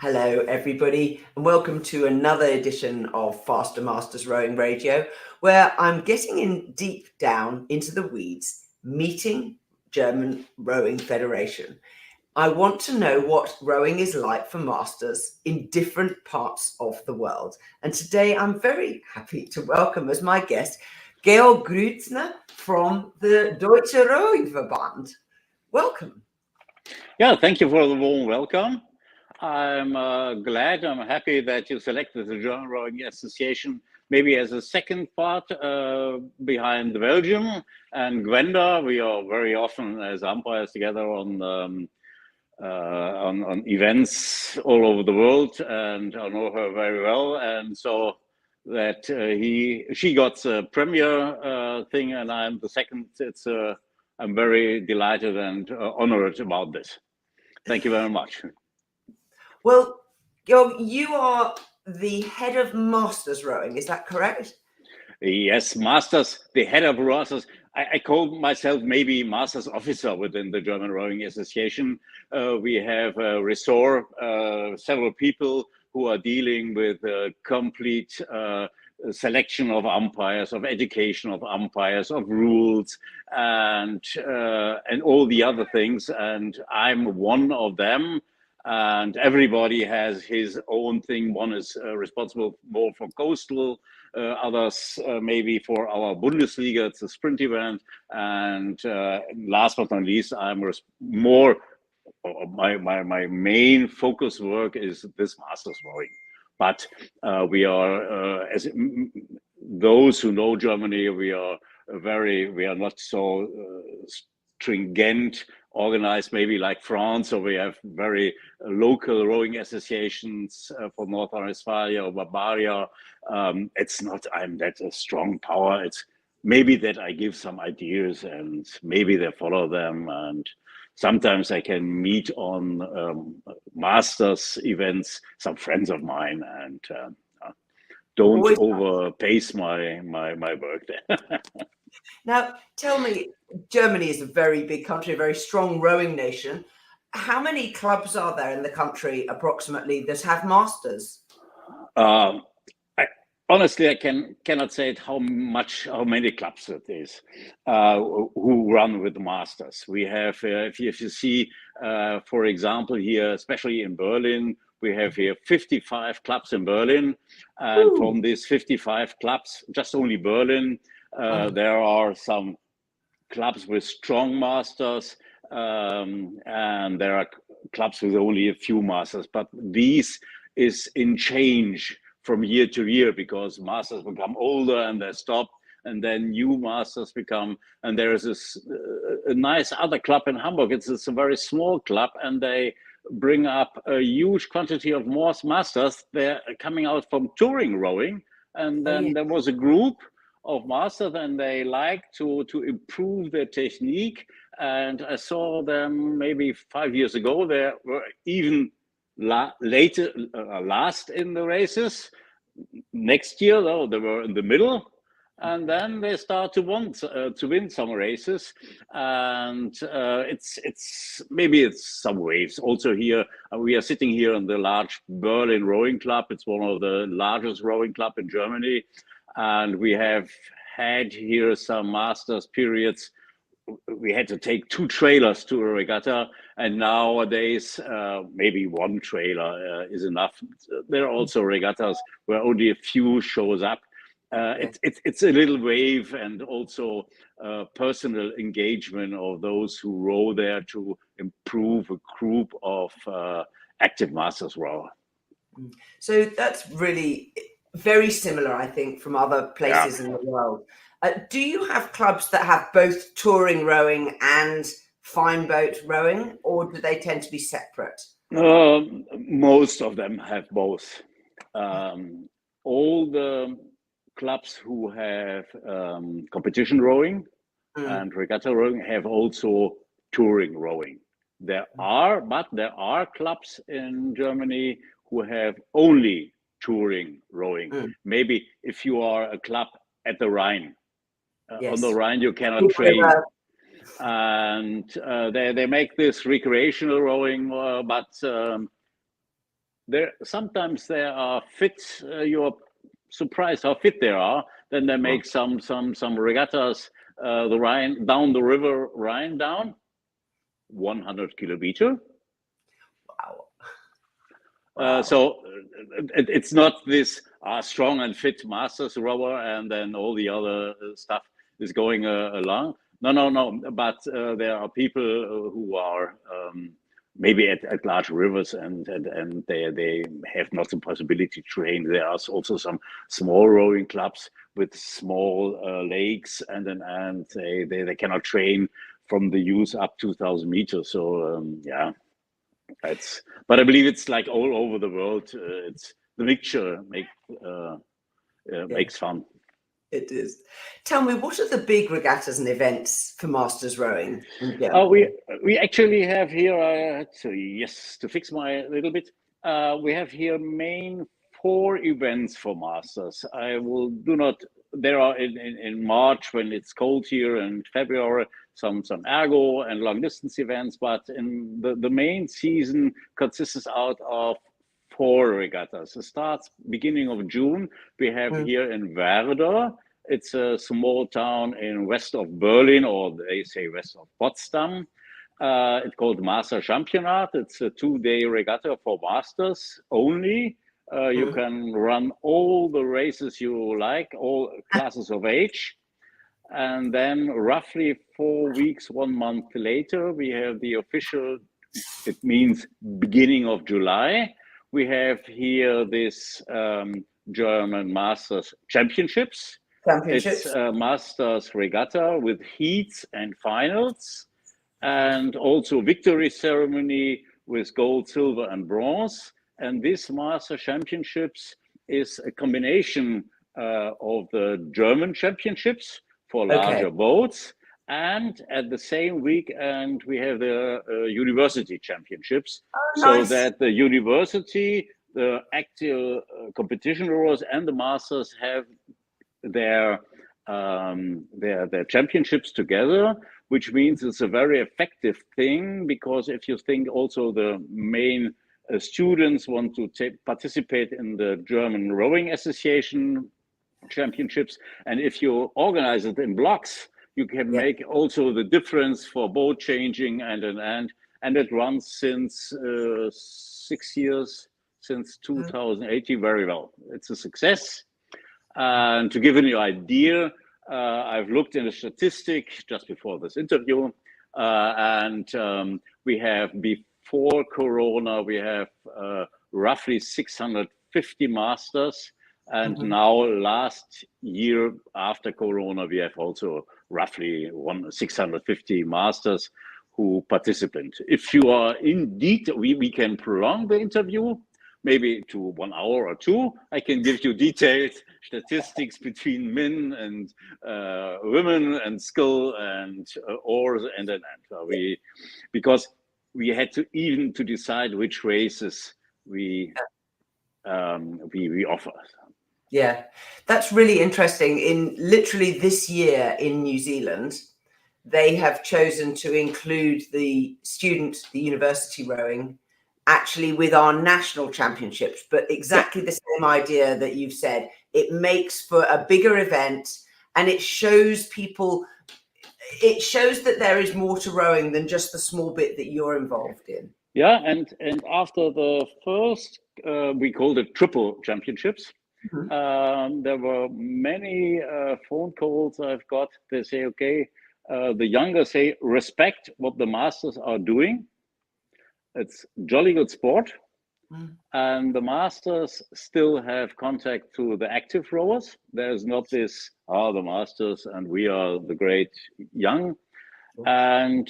Hello, everybody, and welcome to another edition of Faster Masters Rowing Radio, where I'm getting in deep down into the weeds, meeting German Rowing Federation. I want to know what rowing is like for masters in different parts of the world. And today I'm very happy to welcome as my guest Georg Gruetzner from the Deutsche Rowing Verband. Welcome. Yeah, thank you for the warm welcome. I'm happy that you selected the German Rowing Association maybe as a second part behind Belgium and Gwenda. We are very often as umpires together on events all over the world, and I know her very well. And so that she got the premier thing, and I'm the second. I'm very delighted and honored about this. Thank you very much. Well, Georg, you are the head of Masters Rowing, is that correct? Yes, Masters, the head of Masters. I call myself maybe Masters officer within the German Rowing Association. We have a resort, several people who are dealing with complete selection of umpires, of education of umpires, of rules, and all the other things. And I'm one of them. And everybody has his own thing. One is responsible more for coastal, others maybe for our Bundesliga, it's a sprint event. And last but not least, I'm more, my main focus work is this Masters rowing. But we are, as those who know Germany, we are not so stringent organized maybe like France, so we have very local rowing associations for North Rhine-Westphalia or Bavaria. It's not I'm that a strong power. It's maybe that I give some ideas and maybe they follow them. And sometimes I can meet on masters events some friends of mine and don't overpace my work there. Now, tell me, Germany is a very big country, a very strong rowing nation. How many clubs are there in the country approximately that have masters? Honestly, I cannot say how many clubs it is who run with masters. We have, if you see, for example, here, especially in Berlin, we have here 55 clubs in Berlin, and from these 55 clubs, just only Berlin, there are some clubs with strong masters, and there are clubs with only a few masters. But these is in change from year to year because masters become older and they stop, and then new masters become. And there is this a nice other club in Hamburg. It's a very small club, and they bring up a huge quantity of more masters. They're coming out from touring rowing, and then there was a group of masters, and they like to improve their technique. And I saw them maybe 5 years ago. They were even last in the races. Next year, though, they were in the middle, and then they start to win some races. And it's maybe some waves. Also here, we are sitting here in the large Berlin Rowing Club. It's one of the largest rowing club in Germany. And we have had here some masters periods. We had to take 2 trailers to a regatta, and nowadays maybe 1 trailer is enough. There are also regattas where only a few shows up. It's a little wave, and also personal engagement of those who row there to improve a group of active masters rower. So that's really very similar, I think, from other places in the world. Do you have clubs that have both touring rowing and fine boat rowing, or do they tend to be separate? Most of them have both. All the clubs who have competition rowing and regatta rowing have also touring rowing. There are clubs in Germany who have only touring rowing. Maybe if you are a club at the Rhine, on the Rhine you cannot train, and they make this recreational rowing, but there sometimes there are fits. You're surprised how fit they are. Then they make some regattas, the Rhine down the river Rhine down, 100 kilometer. Wow. Wow. So it's not this strong and fit masters rower, and then all the other stuff is going along. No. But there are people who are maybe at large rivers, and they have not the possibility to train. There are also some small rowing clubs with small lakes, and they cannot train from the use up to 2,000 meters. So yeah. But I believe it's like all over the world. It's the mixture makes fun. It is. Tell me, what are the big regattas and events for masters rowing? We actually have here. To fix my little bit, we have here main 4 events for masters. There are in March when it's cold here, and February some ergo and long distance events, but in the main season consists out of 4 regattas. It starts beginning of June. We have here in Werder. It's a small town in west of Berlin, or they say west of Potsdam. It's called Master Championat. It's a 2-day regatta for masters only. You can run all the races you like, all classes of age. And then roughly 4 weeks, 1 month later, we have the official, it means beginning of July. We have here this German Masters Championships. It's a Masters Regatta with heats and finals, and also victory ceremony with gold, silver, and bronze. And this Master Championships is a combination of the German Championships for larger boats, and at the same weekend we have the University Championships. So that the university, the actual competition rowers, and the masters have their championships together, which means it's a very effective thing, because if you think also the main students want to participate in the German Rowing Association championships, and if you organize it in blocks, you can make also the difference for boat changing, and it runs since 6 years, since 2018, very well. It's a success. And to give you an idea, I've looked in the statistic just before this interview, and we have, before Corona, we have roughly 650 masters. And now, last year after Corona, we have also roughly 650 masters who participate. If you are indeed, we can prolong the interview maybe to 1 hour or 2. I can give you detailed statistics between men and women, and skill and oars, because we had to decide which races we offer. Yeah, that's really interesting. In literally this year in New Zealand, they have chosen to include the university rowing actually with our national championships, but exactly the same idea that you've said. It makes for a bigger event, and it shows people, it shows that there is more to rowing than just the small bit that you're involved in. Yeah, and after the first, we called it triple championships. There were many phone calls I've got. They say, okay, the younger say, respect what the masters are doing. It's jolly good sport. And the masters still have contact to the active rowers. There's not this, the masters and we are the great young. And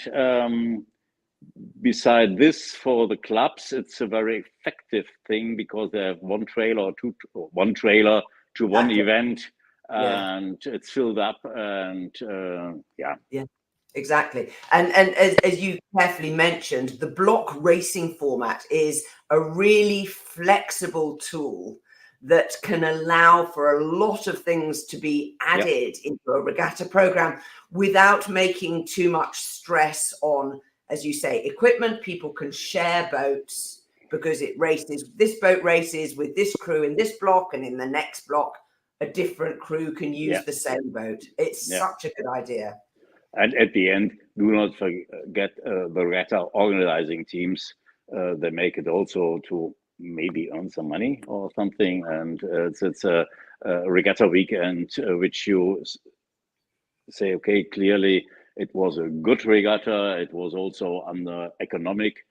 beside this, for the clubs, it's a very effective thing, because they have one trailer to one event, and it's filled up, and Exactly. And as you carefully mentioned, the block racing format is a really flexible tool that can allow for a lot of things to be added into a regatta program without making too much stress on, as you say, equipment. People can share boats. because this boat races with this crew in this block, and in the next block a different crew can use the same boat. It's such a good idea. And at the end, do not forget the regatta organizing teams. They make it also to maybe earn some money or something. And it's a regatta weekend, which you say, okay, clearly it was a good regatta. It was also under economic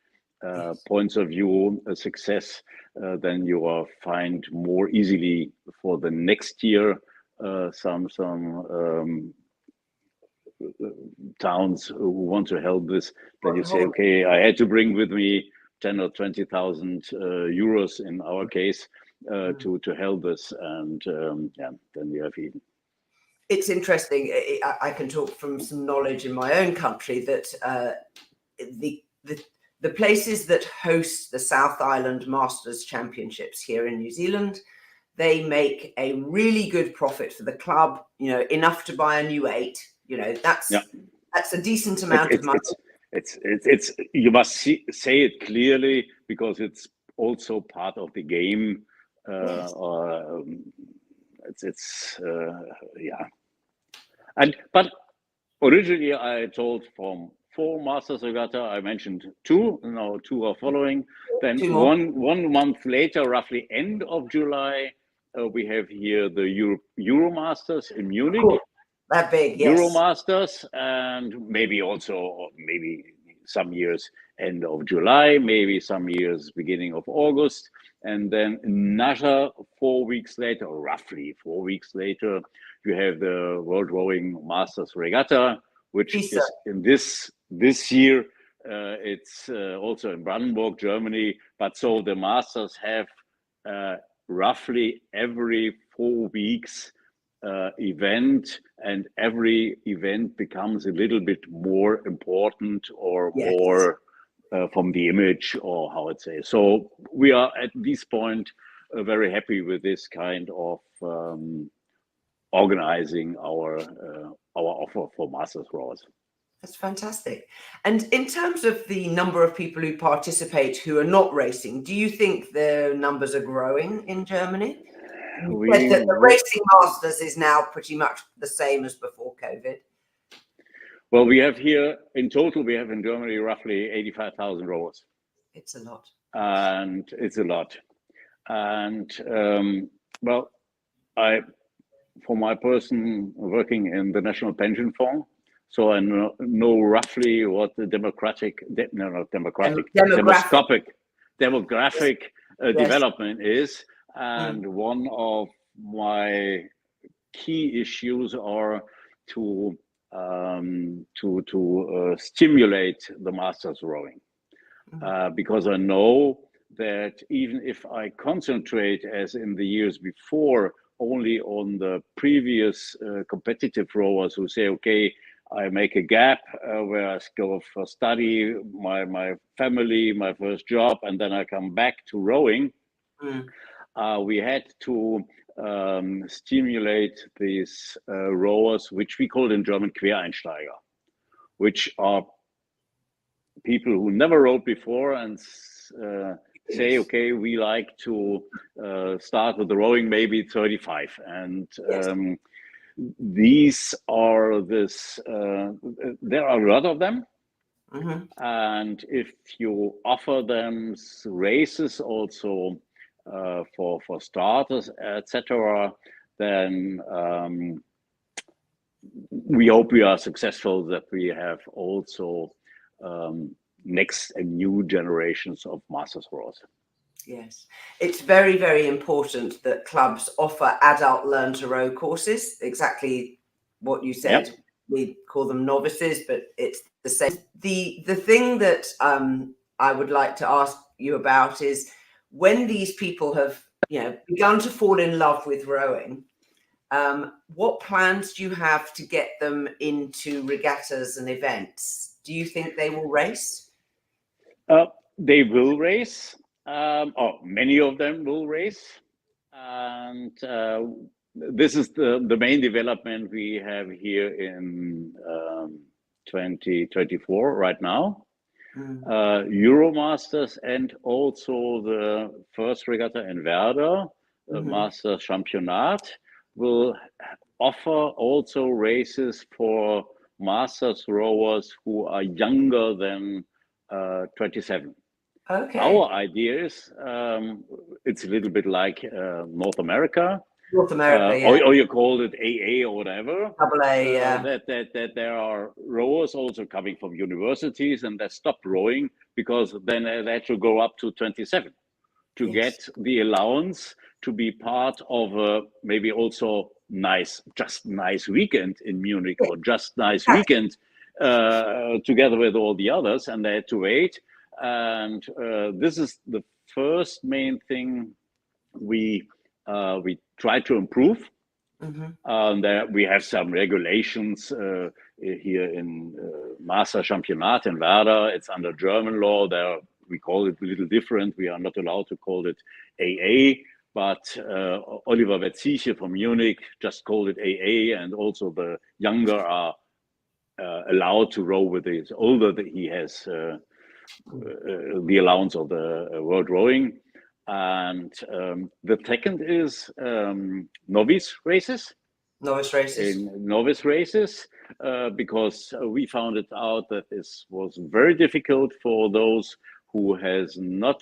points of view a success. Then you will find more easily for the next year some towns who want to help this. Then you say, okay, I had to bring with me 10 or 20,000 euros in our case to help this, and then you have even. It's interesting. I can talk from some knowledge in my own country that the places that host the South Island Masters Championships here in New Zealand, they make a really good profit for the club. Enough to buy a new 8. That's a decent amount of money. It's you must say it clearly, because it's also part of the game. But originally I told from 4 Masters Regatta, I mentioned 2. Now 2 are following. Then one month later, roughly end of July, we have here the Euro Masters in Munich. Cool. That big, yes. Euromasters, and maybe some years end of July, maybe some years beginning of August, and then another 4 weeks later, or roughly 4 weeks later, you have the World Rowing Masters Regatta, which is in this year. It's also in Brandenburg, Germany. But so the Masters have roughly every 4 weeks event, and every event becomes a little bit more important or more from the image, or how it say. So we are at this point very happy with this kind of organizing our offer for Masters rowers. That's fantastic. And in terms of the number of people who participate who are not racing, do you think the numbers are growing in Germany? You said that the Racing Masters is now pretty much the same as before COVID. Well, we have here, in total, we have in Germany roughly 85,000 rowers. It's a lot. And it's a lot. And for my person working in the National Pension Fund, so I know roughly what the demographic development is. And one of my key issues are to stimulate the Masters rowing, because I know that even if I concentrate, as in the years before, only on the previous competitive rowers who say, okay, I make a gap where I go for study, my family, my first job, and then I come back to rowing. We had to stimulate these rowers, which we call in German Quereinsteiger, which are people who never rowed before and say, okay, we like to start with the rowing maybe 35. And these are there are a lot of them. And if you offer them races also for starters, etc., then we hope we are successful, that we have also next and new generations of Masters rowers. Yes, it's very, very important that clubs offer adult learn to row courses. Exactly what you said. Yep. We call them novices, but it's the same. The thing that I would like to ask you about is, when these people have begun to fall in love with rowing, what plans do you have to get them into regattas and events? Do you think they will race? They will race. Many of them will race, and this is the main development we have here in 2024 right now. Euromasters, and also the first regatta in Werder, the Master Championat, will offer also races for Masters rowers who are younger than 27. Okay. Our idea is it's a little bit like North America. North America, yeah. Or you call it AA or whatever. Double A, yeah. That there are rowers also coming from universities, and they stop rowing because then they had to go up to 27 to get the allowance to be part of a maybe also nice weekend in Munich, or just nice weekend together with all the others, and they had to wait. And this is the first main thing we try to improve. There we have some regulations here in Master Championat in Werder. It's under German law. There we call it a little different. We are not allowed to call it AA, but Oliver Wetziche from Munich just called it AA, and also the younger are allowed to row with his older. He has the allowance of the world rowing. And the second is novice races. Novice races. Because we found it out that this was very difficult for those who has not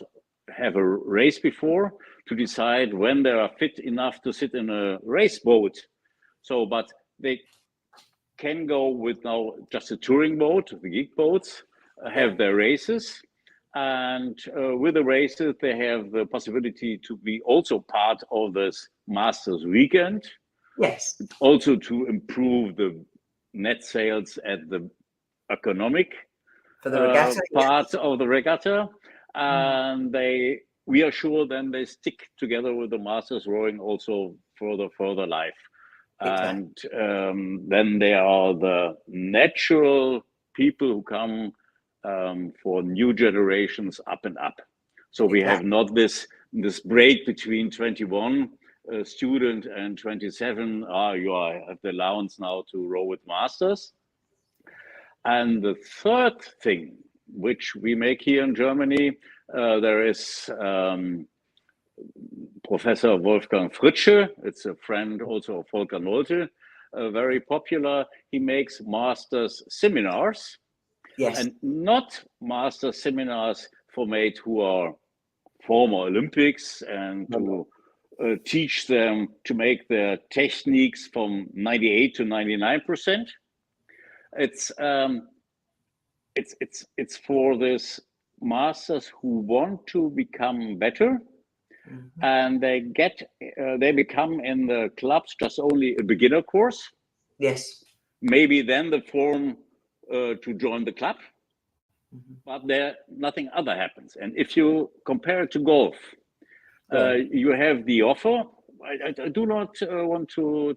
have a race before to decide when they are fit enough to sit in a race boat. So, but they can go with now just a touring boat, the gig boats, have their races. And with the races, they have the possibility to be also part of this Masters weekend. Yes. Also to improve the net sales at the economic for the regatta, part of the regatta. And we are sure then they stick together with the Masters rowing also for the further life. Exactly. And then there are the natural people who come for new generations up and up. So we have not this break between 21 student and 27. You have the allowance now to row with Masters. And the third thing, which we make here in Germany, there is Professor Wolfgang Fritsche. It's a friend also of Volker Nolte, very popular. He makes Masters seminars. Yes. And not master seminars for mates who are former Olympics and to teach them to make their techniques from 98 to 99%. It's for this masters who want to become better, and they become in the clubs just only a beginner course. Yes. Maybe then the form to join the club, but there nothing other happens. And if you compare it to golf, you have the offer. I do not want to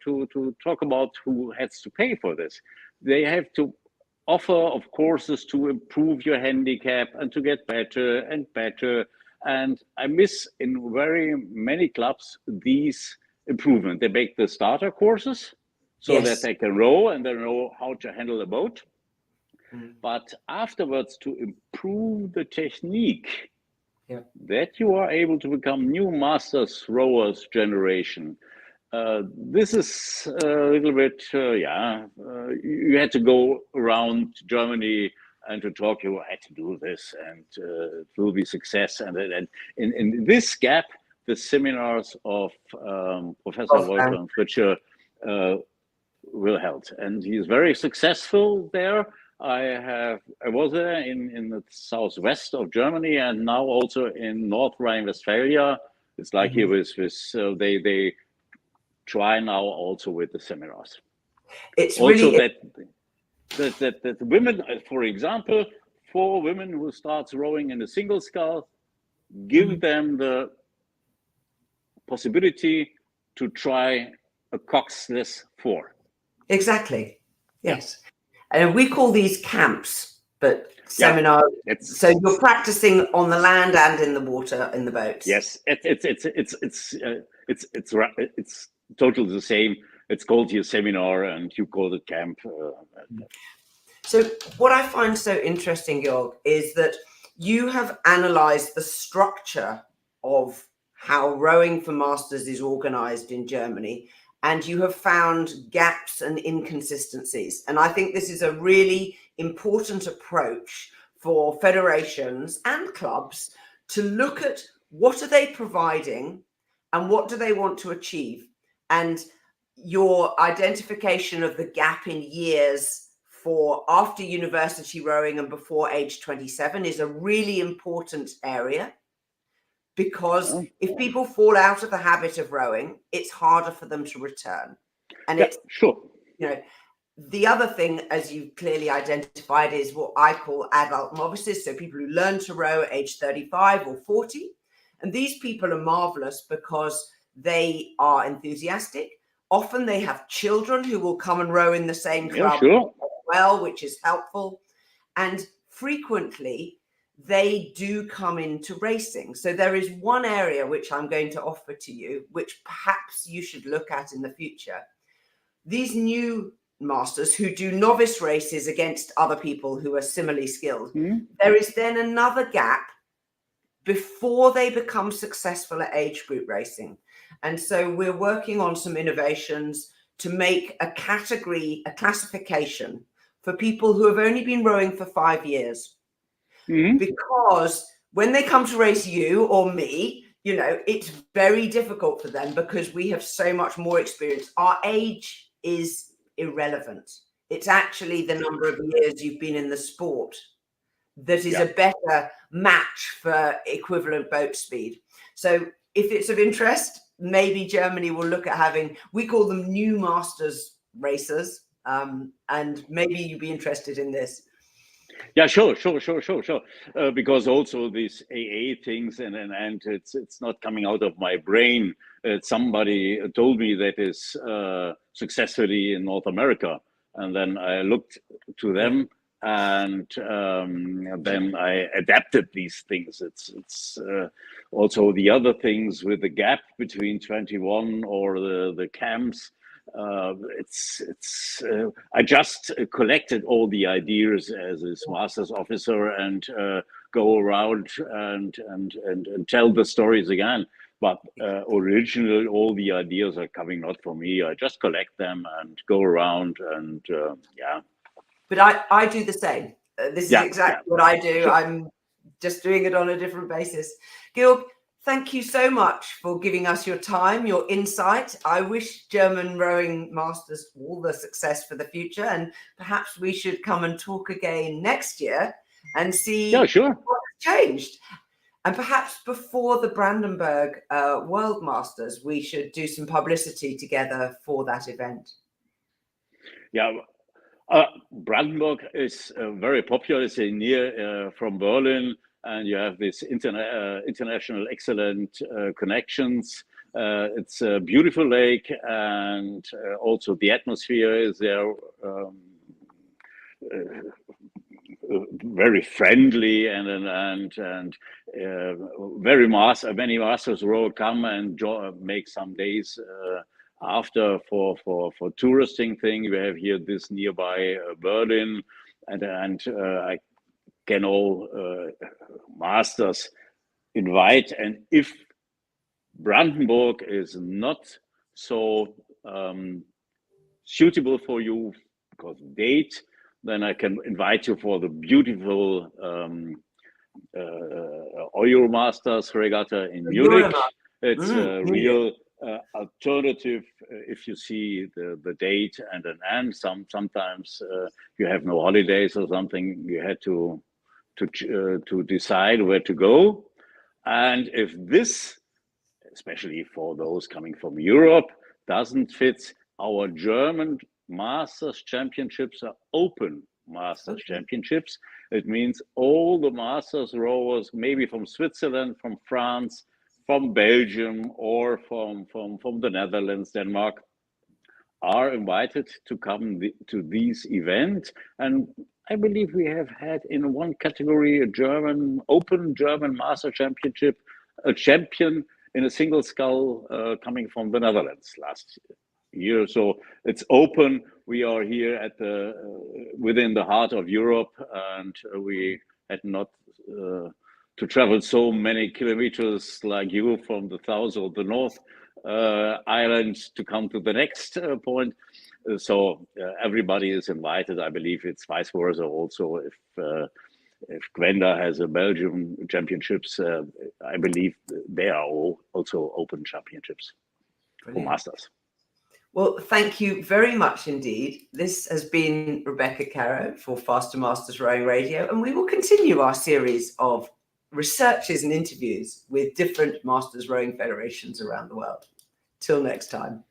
talk about who has to pay for this. They have to offer of courses to improve your handicap and to get better and better. And I miss in very many clubs these improvements. They make the starter courses so that they can row and they know how to handle a boat. But afterwards, to improve the technique, that you are able to become new masters rowers generation. This is a little bit, you had to go around Germany and to talk, you had to do this, and it will be success. And in this gap, the seminars of Professor Wolfgang Fritsche will help. And he's very successful there. I was there in the southwest of Germany, and now also in North Rhine-Westphalia. It's like here with they try now also with the seminars. It's also really that women, for example, 4 women who starts rowing in a single scull, give them the possibility to try a coxless 4. Exactly. Yes. And we call these camps, but seminars. So you're practicing on the land and in the water in the boats. Yes, it's totally the same. It's called here seminar, and you call it camp. So what I find so interesting, Georg, is that you have analysed the structure of how rowing for masters is organised in Germany, and you have found gaps and inconsistencies. And I think this is a really important approach for federations and clubs to look at what are they providing and what do they want to achieve. And your identification of the gap in years for after university rowing and before age 27 is a really important area, because if people fall out of the habit of rowing, it's harder for them to return. And it's sure. The other thing, as you clearly identified, is what I call adult novices. So people who learn to row at age 35 or 40. And these people are marvelous because they are enthusiastic. Often they have children who will come and row in the same club as well, which is helpful. And frequently they do come into racing. So there is one area which I'm going to offer to you, which perhaps you should look at in the future. These new masters who do novice races against other people who are similarly skilled, there is then another gap before they become successful at age group racing. And so we're working on some innovations to make a category, a classification for people who have only been rowing for 5 years. Because when they come to race you or me, it's very difficult for them because we have so much more experience. Our age is irrelevant. It's actually the number of years you've been in the sport that is a better match for equivalent boat speed. So if it's of interest, maybe Germany will look at having, we call them new masters racers, and maybe you'd be interested in this. Yeah, sure. Because also these AA things, and it's not coming out of my brain. Somebody told me that is successfully in North America, and then I looked to them, and then I adapted these things. It's also the other things with the gap between 21 or the camps. I just collected all the ideas as a master's officer and go around and tell the stories again. But originally, all the ideas are coming not from me. I just collect them and go around and But I do the same. This is exactly what I do. Sure. I'm just doing it on a different basis. Georg, thank you so much for giving us your time, your insight. I wish German rowing masters all the success for the future, and perhaps we should come and talk again next year and see what has changed. And perhaps before the Brandenburg World Masters, we should do some publicity together for that event. Yeah. Brandenburg is very popular. It's near from Berlin, and you have this international excellent connections. It's a beautiful lake, and also the atmosphere is there very friendly, and very many masters will come and make some days after for touristing thing. We have here this nearby Berlin, and I can all masters invite. And if Brandenburg is not so suitable for you because of date, then I can invite you for the beautiful Euromasters regatta in Munich. It's a real alternative if you see the date and an end. Sometimes you have no holidays or something. You had to decide where to go. And if this, especially for those coming from Europe, doesn't fit, our German Masters Championships are open Masters Championships. It means all the Masters rowers, maybe from Switzerland, from France, from Belgium, or from the Netherlands, Denmark, are invited to come to these events. And I believe we have had in one category a open German Master Championship, a champion in a single scull coming from the Netherlands last year. year. So it's open. We are here at the within the heart of Europe, and we had not to travel so many kilometers like you from the south or the north island to come to the next point. So everybody is invited. I believe it's vice versa also. If Gwenda has a Belgium championships, I believe they are all also open championships for masters. Well, thank you very much indeed. This has been Rebecca Caro for Faster Masters Rowing Radio, and we will continue our series of researches and interviews with different Masters Rowing federations around the world. Till next time.